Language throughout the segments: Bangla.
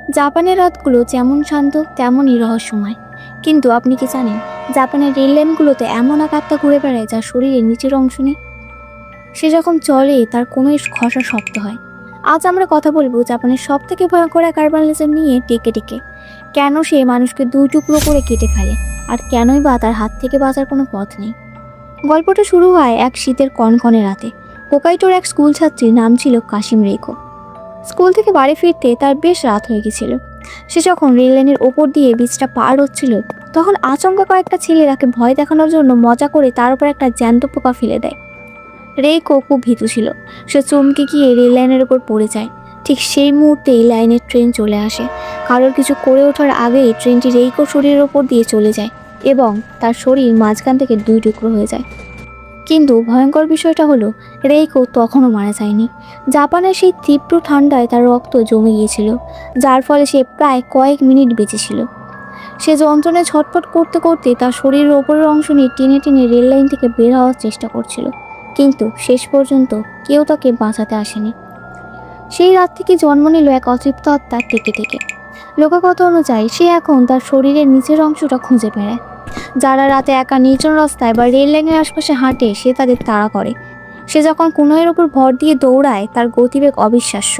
জাপানের রাতগুলো যেমন শান্ত তেমনই রহস্যময়। কিন্তু আপনি কি জানেন, জাপানের রেল লাইনগুলোতে এমন এক আত্মা ঘুরে বেড়ায় যার শরীরের নিচের অংশ নেই। সে যখন চলে তার কোনো ঘষা শব্দ হয়। আজ আমরা কথা বলবো জাপানের সব থেকে ভয়ঙ্কর এক আরবান লেজেন্ড নিয়ে, টেকে টেকে। কেন সে মানুষকে দুই টুকরো করে কেটে ফেলে, আর কেনই বা তার হাত থেকে বাঁচার কোনো পথ নেই। গল্পটা শুরু হয় এক শীতের কনকনে রাতে। হোকাইটোর এক স্কুল ছাত্রীর নাম ছিল কাশিম রেইকো। স্কুল থেকে বাড়ি ফিরতে তার বেশ রাত হয়ে গেছিল। সে যখন রেল লাইনের ওপর দিয়ে ব্রিজটা পার হচ্ছিল, তখন আচমকা কয়েকটা ছেলে তাকে ভয় দেখানোর জন্য মজা করে তার উপর একটা জ্যান্ত পোকা ফেলে দেয়। রেইকো খুব ভীতু ছিল। সে চমকে গিয়ে রেল লাইনের ওপর পড়ে যায়। ঠিক সেই মুহূর্তেই লাইনের ট্রেন চলে আসে। কারোর কিছু করে ওঠার আগেই ট্রেনটি রেইকোর শরীরের ওপর দিয়ে চলে যায় এবং তার শরীর মাঝখান থেকে দুই টুকরো হয়ে যায়। কিন্তু ভয়ঙ্কর বিষয়টা হলো, রেইকো তখনও মারা যায়নি। জাপানের সেই তীব্র ঠান্ডায় তার রক্ত জমে গিয়েছিল, যার ফলে সে প্রায় কয়েক মিনিট বেঁচেছিল। সে যন্ত্রণায় ছটফট করতে করতে তার শরীরের ওপরের অংশ নিয়ে টেনে টেনে রেল লাইন থেকে বের হওয়ার চেষ্টা করছিল, কিন্তু শেষ পর্যন্ত কেউ তাকে বাঁচাতে আসেনি। সেই রাত থেকে জন্ম নিল এক অতৃপ্ত আত্মা, টেকে টেকে। লোককথা অনুযায়ী সে এখন তার শরীরের নিচের অংশটা খুঁজে বেড়ায়। যারা রাতে একা নির্জন রাস্তায় বা রেল লাইনের আশপাশে হাঁটে, সে তাদের তাড়া করে। সে যখন কোনোয়ের ওপর ভর দিয়ে দৌড়ায়, তার গতিবেগ অবিশ্বাস্য।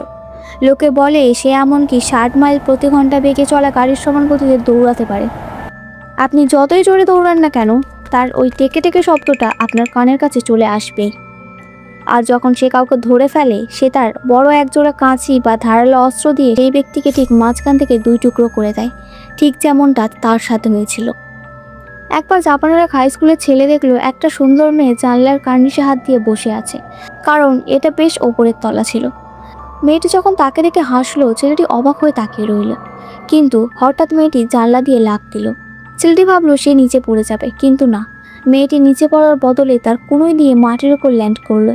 লোকে বলে সে এমনকি 60 মাইল প্রতি ঘন্টা বেগে চলা গাড়ির সমান গতিতে দৌড়াতে পারে। আপনি যতই জোরে দৌড়ান না কেন, তার ওই টেকে টেকে শব্দটা আপনার কানের কাছে চলে আসবেই। আর যখন সে কাউকে ধরে ফেলে, সে তার বড় একজোড়া কাঁচি বা ধারালো অস্ত্র দিয়ে সেই ব্যক্তিকে ঠিক মাঝখান থেকে দুই টুকরো করে দেয়, ঠিক যেমনটা তার সাথে হয়েছিল। একবার জাপানের এক হাই স্কুলের ছেলে দেখলো একটা সুন্দর মেয়ে জানলার কার্নিশে হাত দিয়ে বসে আছে, কারণ এটা বেশ ওপরের তলা ছিল। মেয়েটি যখন তাকে দেখে হাসলো, ছেলেটি অবাক হয়ে তাকিয়ে রইল। কিন্তু হঠাৎ মেয়েটি জানলা দিয়ে লাফ দিল। ছেলেটি ভাবলো সে নিচে পড়ে যাবে, কিন্তু না, মেয়েটি নিচে পড়ার বদলে তার কোনোই দিয়ে মাটির ওপর ল্যান্ড করলো।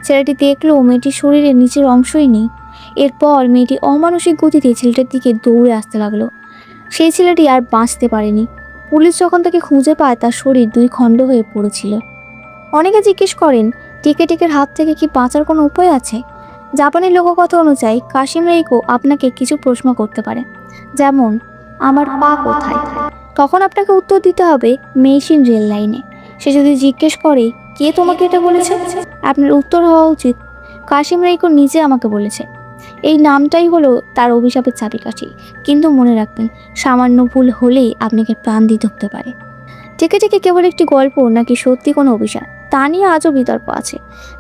ছেলেটি দেখলো মেয়েটির শরীরের নিচের অংশই নেই। এরপর মেয়েটি অমানসিক গতিতে ছেলেটার দিকে দৌড়ে আসতে লাগলো। সেই ছেলেটি আর বাঁচতে পারেনি। পুলিশ যখন তাকে খুঁজে পায়, তার শরীর দুই খণ্ড হয়ে পড়েছিল। অনেকে জিজ্ঞেস করেন, টেকে টেকের হাত থেকে কি বাঁচার কোনো উপায় আছে? জাপানের লোককথা অনুযায়ী কাশিম রেইকো আপনাকে কিছু প্রশ্ন করতে পারে, যেমন আমার পা কোথায়? তখন আপনাকে উত্তর দিতে হবে মেইশিন রেল লাইনে। সে যদি জিজ্ঞেস করে কে তোমাকে এটা বলেছে, আপনার উত্তর হওয়া উচিত কাশিম রেইকো নিজে আমাকে বলেছে। এই নামটাই হলো তার অভিশাপের চাবিকাঠি। কিন্তু মনে রাখবেন, সামান্য ভুল হলেই আপনাকে প্রাণ দিতে হতে পারে। টেকে টেকে কেবল একটি গল্প নাকি সত্যি কোনো অভিশাপ, তা নিয়ে আজও বিতর্ক আছে।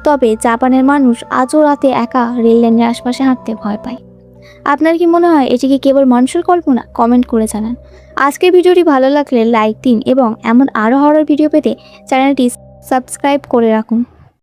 তবে জাপানের মানুষ আজও রাতে একা রেল লাইনের আশপাশে হাঁটতে ভয় পায়। আপনার কি মনে হয় এটি কি কেবল মানুষের কল্পনা? কমেন্ট করে জানান। আজকের ভিডিওটি ভালো লাগলে লাইক দিন এবং এমন আরও হরর ভিডিও পেতে চ্যানেলটি সাবস্ক্রাইব করে রাখুন।